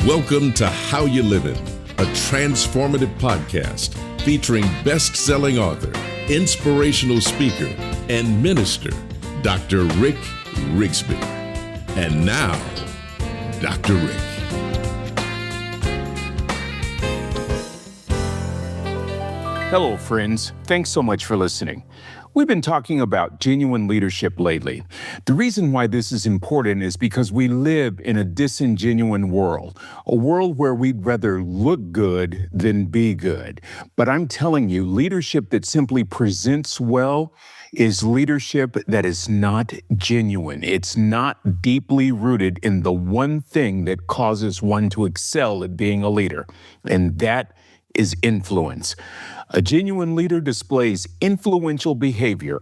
Welcome to How You Livin', a transformative podcast featuring best-selling author, inspirational speaker, and minister, Dr. Rick Rigsby. And now, Dr. Rick. Hello, friends. Thanks so much for listening. We've been talking about genuine leadership lately. The reason why this is important is because we live in a disingenuine world, a world where we'd rather look good than be good. But I'm telling you, leadership that simply presents well is leadership that is not genuine. It's not deeply rooted in the one thing that causes one to excel at being a leader, and that is influence. A genuine leader displays influential behavior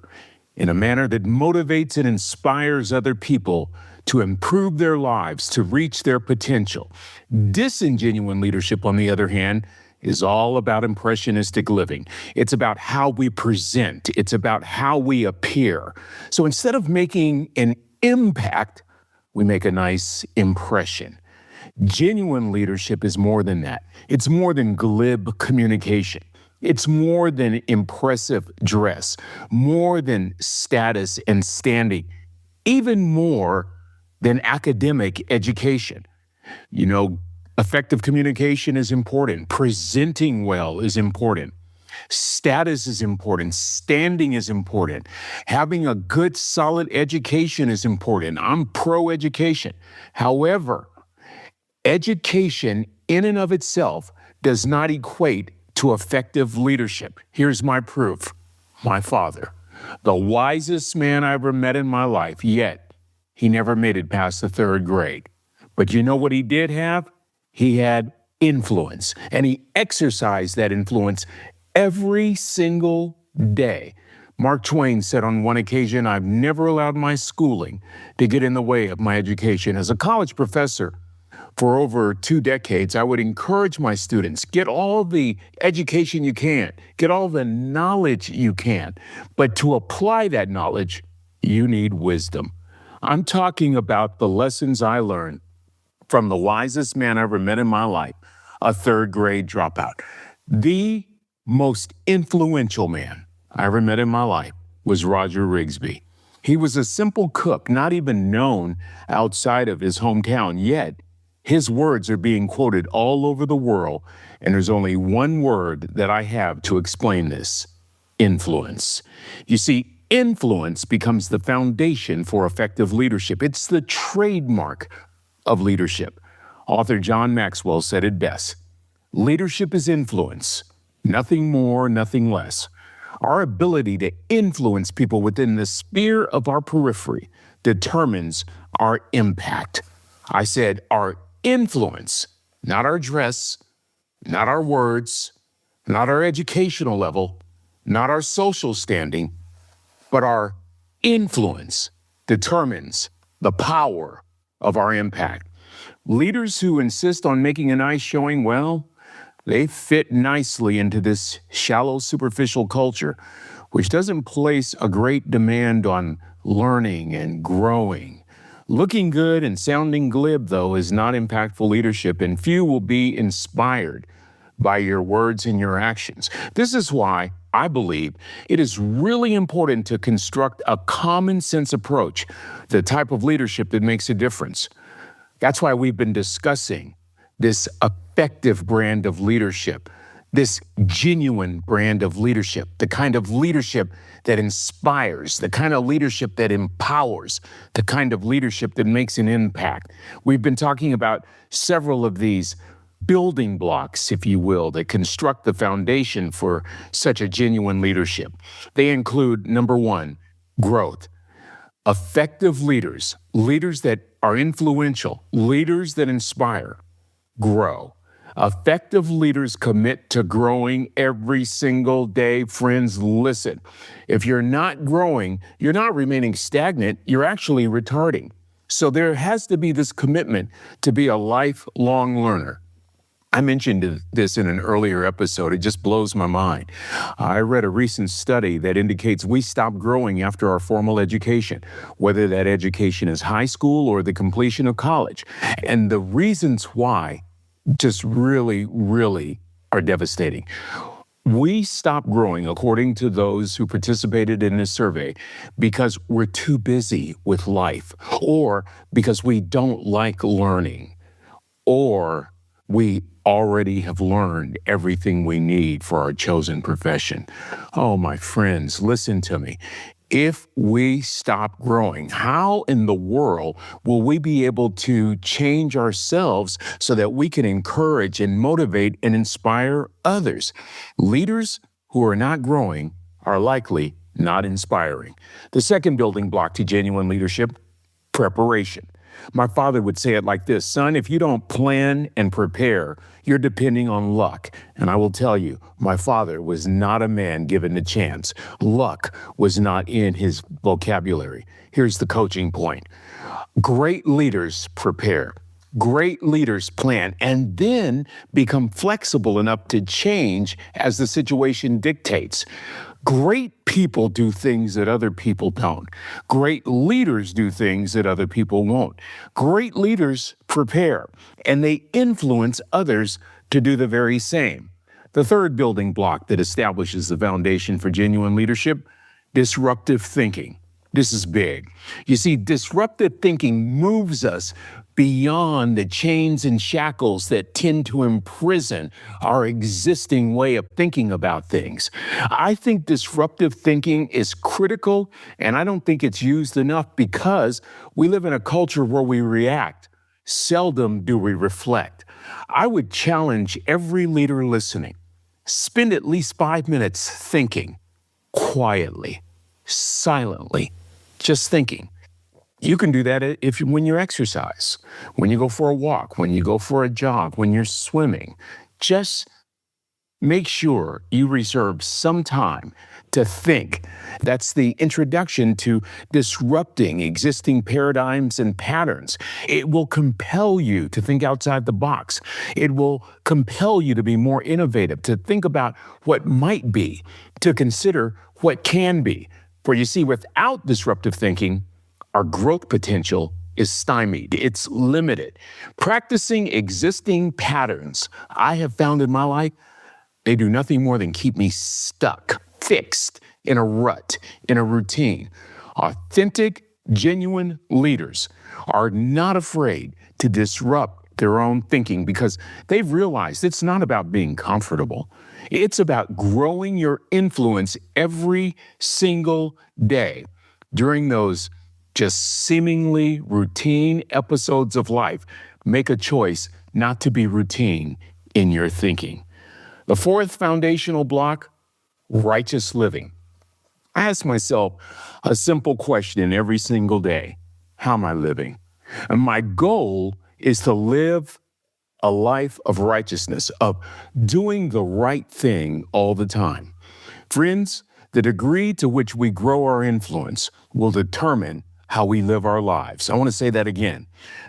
in a manner that motivates and inspires other people to improve their lives, to reach their potential. Disingenuine leadership, on the other hand, is all about impressionistic living. It's about how we present. It's about how we appear. So instead of making an impact, we make a nice impression. Genuine leadership is more than that. It's more than glib communication. It's more than impressive dress, more than status and standing, even more than academic education. You know, effective communication is important. Presenting well is important. Status is important. Standing is important. Having a good, solid education is important. I'm pro-education. However, education in and of itself does not equate to effective leadership. Here's my proof. My father, the wisest man I ever met in my life, yet he never made it past the third grade. But you know what he did have? He had influence, and he exercised that influence every single day. Mark Twain said on one occasion, "I've never allowed my schooling to get in the way of my education." As a college professor, for over 2 decades, I would encourage my students, get all the education you can, get all the knowledge you can, but to apply that knowledge, you need wisdom. I'm talking about the lessons I learned from the wisest man I ever met in my life, a third grade dropout. The most influential man I ever met in my life was Roger Rigsby. He was a simple cook, not even known outside of his hometown, yet his words are being quoted all over the world, and there's only one word that I have to explain this: influence. You see, influence becomes the foundation for effective leadership. It's the trademark of leadership. Author John Maxwell said it best: leadership is influence, nothing more, nothing less. Our ability to influence people within the sphere of our periphery determines our impact. I said our influence, not our dress, not our words, not our educational level, not our social standing, but our influence determines the power of our impact. Leaders who insist on making a nice showing, well, they fit nicely into this shallow, superficial culture, which doesn't place a great demand on learning and growing. Looking good and sounding glib, though, is not impactful leadership, and few will be inspired by your words and your actions. This is why I believe it is really important to construct a common sense approach, the type of leadership that makes a difference. That's why we've been discussing this effective brand of leadership, this genuine brand of leadership, the kind of leadership that inspires, the kind of leadership that empowers, the kind of leadership that makes an impact. We've been talking about several of these building blocks, if you will, that construct the foundation for such a genuine leadership. They include, number one, growth. Effective leaders, leaders that are influential, leaders that inspire, grow. Effective leaders commit to growing every single day. Friends, listen. If you're not growing, you're not remaining stagnant, you're actually retarding. So there has to be this commitment to be a lifelong learner. I mentioned this in an earlier episode. It just blows my mind. I read a recent study that indicates we stop growing after our formal education, whether that education is high school or the completion of college. And the reasons why just really, really are devastating. We stop growing, according to those who participated in this survey, because we're too busy with life, or because we don't like learning, or we already have learned everything we need for our chosen profession. Oh, my friends, listen to me. If we stop growing, how in the world will we be able to change ourselves so that we can encourage and motivate and inspire others? Leaders who are not growing are likely not inspiring. The second building block to genuine leadership: preparation. My father would say it like this: son, if you don't plan and prepare, you're depending on luck. And I will tell you, my father was not a man given the chance. Luck was not in his vocabulary. Here's the coaching point. Great leaders prepare. Great leaders plan and then become flexible enough to change as the situation dictates. Great people do things that other people don't. Great leaders do things that other people won't. Great leaders prepare, and they influence others to do the very same. The third building block that establishes the foundation for genuine leadership: disruptive thinking. This is big. You see, disruptive thinking moves us beyond the chains and shackles that tend to imprison our existing way of thinking about things. I think disruptive thinking is critical, and I don't think it's used enough because we live in a culture where we react. Seldom do we reflect. I would challenge every leader listening: spend at least 5 minutes thinking, quietly, silently, just thinking. You can do that when you exercise, when you go for a walk, when you go for a jog, when you're swimming. Just make sure you reserve some time to think. That's the introduction to disrupting existing paradigms and patterns. It will compel you to think outside the box. It will compel you to be more innovative, to think about what might be, to consider what can be. For you see, without disruptive thinking, our growth potential is stymied. It's limited. Practicing existing patterns I have found in my life, they do nothing more than keep me stuck, fixed in a rut, in a routine. Authentic, genuine leaders are not afraid to disrupt their own thinking because they've realized it's not about being comfortable. It's about growing your influence every single day. During those just seemingly routine episodes of life, make a choice not to be routine in your thinking. The fourth foundational block: righteous living. I ask myself a simple question every single day: how am I living? And my goal is to live a life of righteousness, of doing the right thing all the time. Friends, the degree to which we grow our influence will determine how we live our lives. I want to say that again.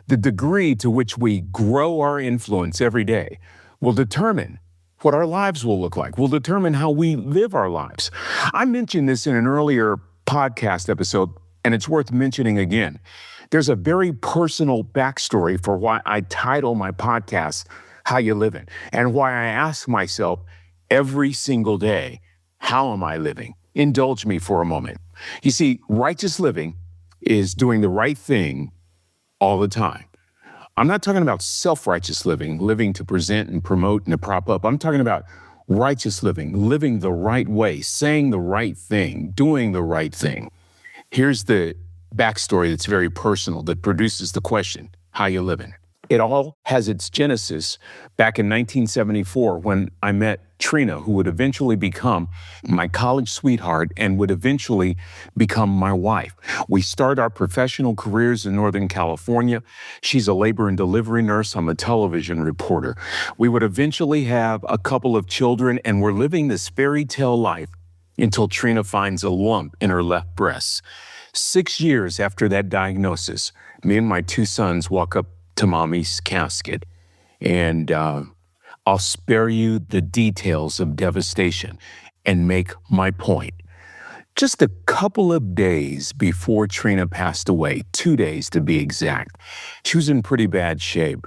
The degree to which we grow our influence every day will determine what our lives will look like, will determine how we live our lives. I mentioned this in an earlier podcast episode, and it's worth mentioning again. There's a very personal backstory for why I title my podcast How You Living, and why I ask myself every single day, how am I living? Indulge me for a moment. You see, righteous living is doing the right thing all the time. I'm not talking about self-righteous living, living to present and promote and to prop up. I'm talking about righteous living, living the right way, saying the right thing, doing the right thing. Here's the backstory that's very personal that produces the question, how you living? It all has its genesis back in 1974 when I met Trina, who would eventually become my college sweetheart and would eventually become my wife. We start our professional careers in Northern California. She's a labor and delivery nurse. I'm a television reporter. We would eventually have a couple of children, and we're living this fairy tale life until Trina finds a lump in her left breast. 6 years after that diagnosis, me and my 2 sons walk up to mommy's casket, and I'll spare you the details of devastation and make my point. Just a couple of days before Trina passed away, 2 days to be exact, she was in pretty bad shape.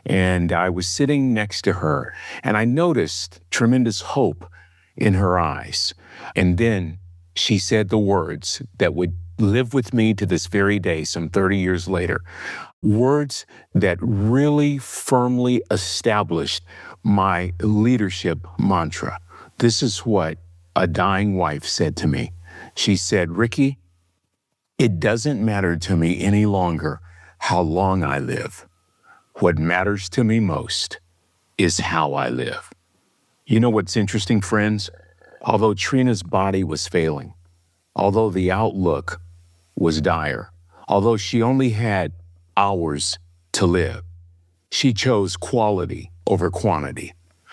And I was sitting next to her, and I noticed tremendous hope in her eyes. And then she said the words that would live with me to this very day, some 30 years later, words that really firmly established my leadership mantra. This is what a dying wife said to me. She said, "Ricky, it doesn't matter to me any longer how long I live. What matters to me most is how I live." You know what's interesting, friends? Although Trina's body was failing, although the outlook was dire, although she only had hours to live, she chose quality over quantity.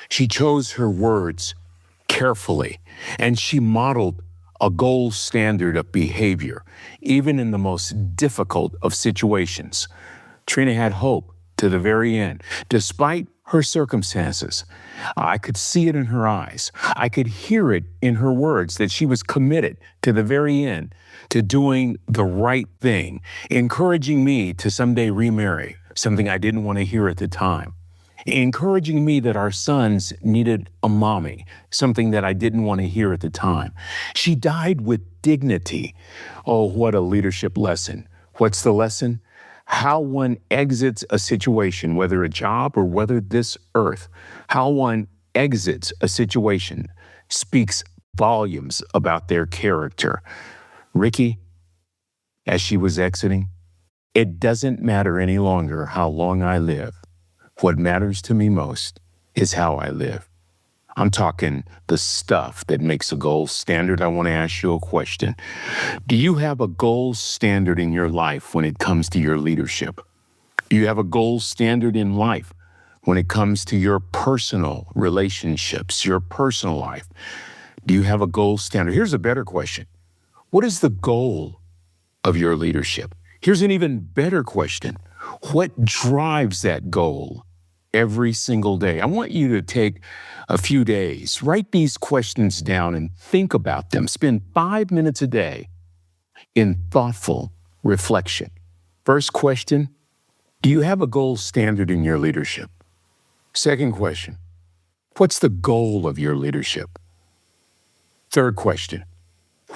She chose her words carefully, and she modeled a gold standard of behavior, even in the most difficult of situations. Trina had hope to the very end, despite her circumstances. I could see it in her eyes. I could hear it in her words that she was committed to the very end to doing the right thing, encouraging me to someday remarry, something I didn't want to hear at the time, encouraging me that our sons needed a mommy, something that I didn't want to hear at the time. She died with dignity. Oh, what a leadership lesson. What's the lesson? How one exits a situation, whether a job or whether this earth, how one exits a situation speaks volumes about their character. Ricky, as she was exiting, it doesn't matter any longer how long I live. What matters to me most is how I live. I'm talking the stuff that makes a gold standard. I want to ask you a question. Do you have a gold standard in your life when it comes to your leadership? Do you have a gold standard in life when it comes to your personal relationships, your personal life? Do you have a gold standard? Here's a better question. What is the goal of your leadership? Here's an even better question. What drives that goal every single day? I want you to take a few days, write these questions down and think about them. Spend 5 minutes a day in thoughtful reflection. First question, do you have a gold standard in your leadership? Second question, what's the goal of your leadership? Third question,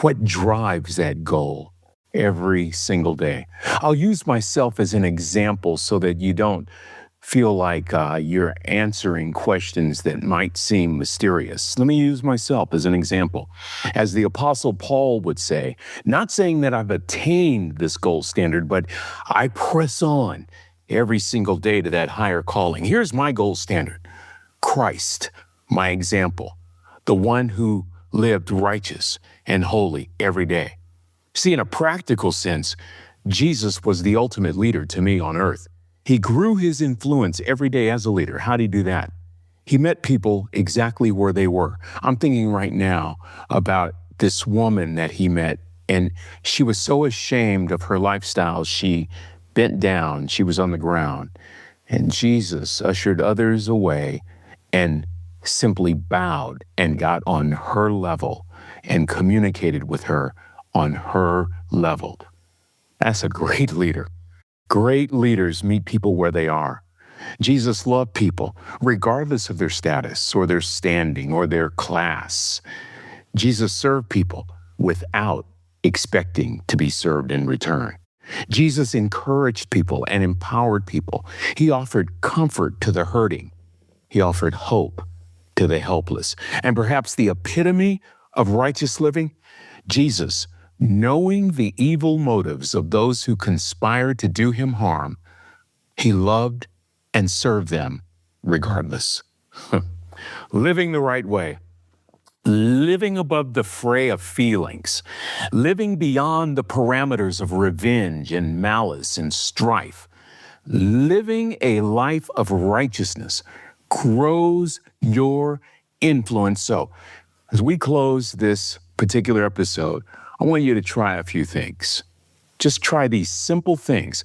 what drives that goal every single day? I'll use myself as an example so that you don't feel like you're answering questions that might seem mysterious. Let me use myself as an example. As the Apostle Paul would say, not saying that I've attained this gold standard, but I press on every single day to that higher calling. Here's my gold standard. Christ, my example, the one who lived righteous and holy every day. See, in a practical sense, Jesus was the ultimate leader to me on earth. He grew his influence every day as a leader. How did he do that? He met people exactly where they were. I'm thinking right now about this woman that he met, and she was so ashamed of her lifestyle, she bent down, she was on the ground, and Jesus ushered others away and simply bowed and got on her level and communicated with her on her level. That's a great leader. Great leaders meet people where they are. Jesus loved people, regardless of their status or their standing or their class. Jesus served people without expecting to be served in return. Jesus encouraged people and empowered people. He offered comfort to the hurting. He offered hope to the helpless. And perhaps the epitome of righteous living, Jesus, knowing the evil motives of those who conspire to do him harm, he loved and served them regardless. Living the right way, living above the fray of feelings, living beyond the parameters of revenge and malice and strife, living a life of righteousness grows your influence. So, as we close this particular episode, I want you to try a few things. Just try these simple things.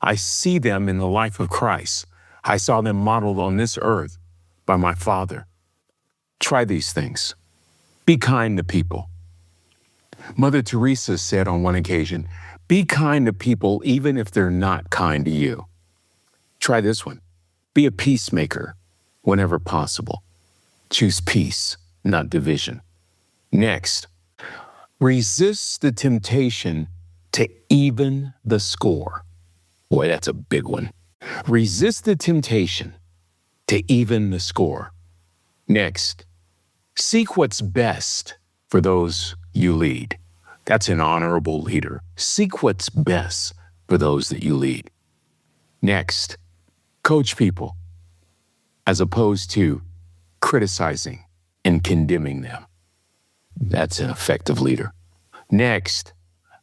I see them in the life of Christ. I saw them modeled on this earth by my Father. Try these things. Be kind to people. Mother Teresa said on one occasion, "Be kind to people even if they're not kind to you." Try this one. Be a peacemaker whenever possible. Choose peace, not division. Next, resist the temptation to even the score. Boy, that's a big one. Resist the temptation to even the score. Next, seek what's best for those you lead. That's an honorable leader. Seek what's best for those that you lead. Next, coach people as opposed to criticizing and condemning them. That's an effective leader. Next,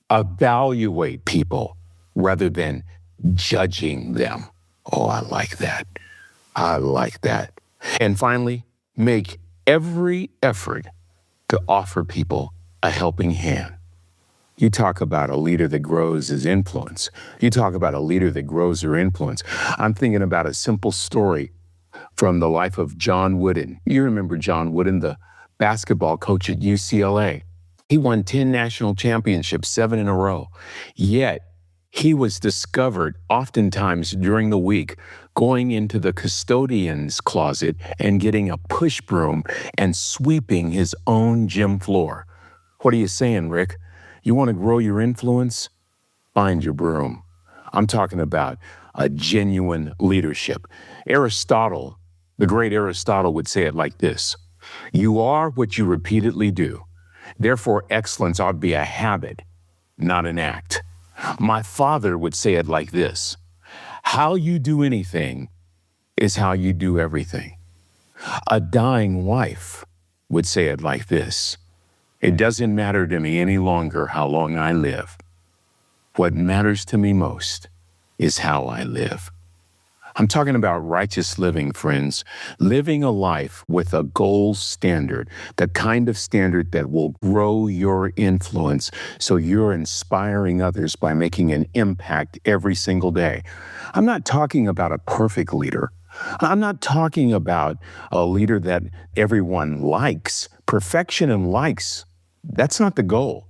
evaluate people rather than judging them. Oh, I like that. I like that. And finally, make every effort to offer people a helping hand. You talk about a leader that grows his influence. You talk about a leader that grows her influence. I'm thinking about a simple story from the life of John Wooden. You remember John Wooden, the basketball coach at UCLA. He won 10 national championships, 7 in a row. Yet, he was discovered oftentimes during the week going into the custodian's closet and getting a push broom and sweeping his own gym floor. What are you saying, Rick? You want to grow your influence? Find your broom. I'm talking about a genuine leadership. Aristotle, the great Aristotle, would say it like this: "You are what you repeatedly do. Therefore, excellence ought to be a habit, not an act." My father would say it like this: "How you do anything is how you do everything." A dying wife would say it like this: "It doesn't matter to me any longer how long I live. What matters to me most is how I live." I'm talking about righteous living, friends. Living a life with a goal standard, the kind of standard that will grow your influence so you're inspiring others by making an impact every single day. I'm not talking about a perfect leader. I'm not talking about a leader that everyone likes. Perfection and likes, that's not the goal.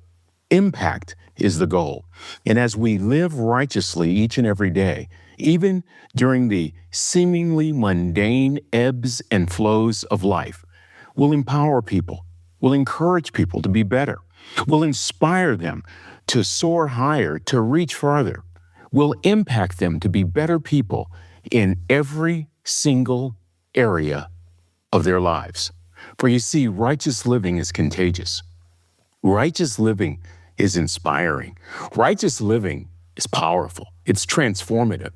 Impact is the goal. And as we live righteously each and every day, even during the seemingly mundane ebbs and flows of life, we'll empower people, we'll encourage people to be better, we'll inspire them to soar higher, to reach farther, we'll impact them to be better people in every single area of their lives. For you see, righteous living is contagious. Righteous living is inspiring. Righteous living is powerful. It's transformative.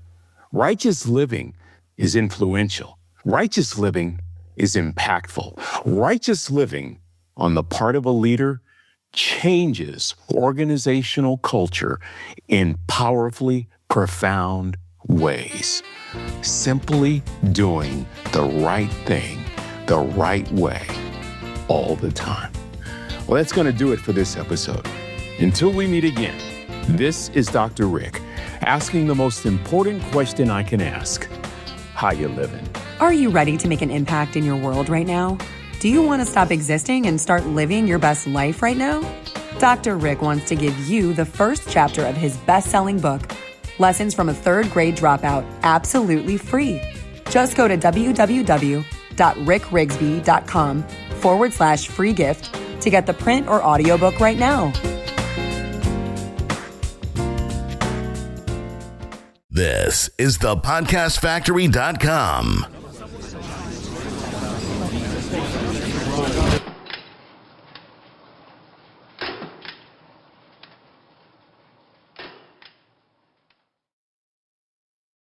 Righteous living is influential. Righteous living is impactful. Righteous living on the part of a leader changes organizational culture in powerfully profound ways. Simply doing the right thing the right way all the time. Well, that's going to do it for this episode. Until we meet again, this is Dr. Rick, asking the most important question I can ask: how you living? Are you ready to make an impact in your world right now? Do you want to stop existing and start living your best life right now? Dr. Rick wants to give you the first chapter of his best-selling book, Lessons from a Third Grade Dropout, absolutely free. Just go to www.rickrigsby.com/free gift to get the print or audiobook right now. This is thepodcastfactory.com.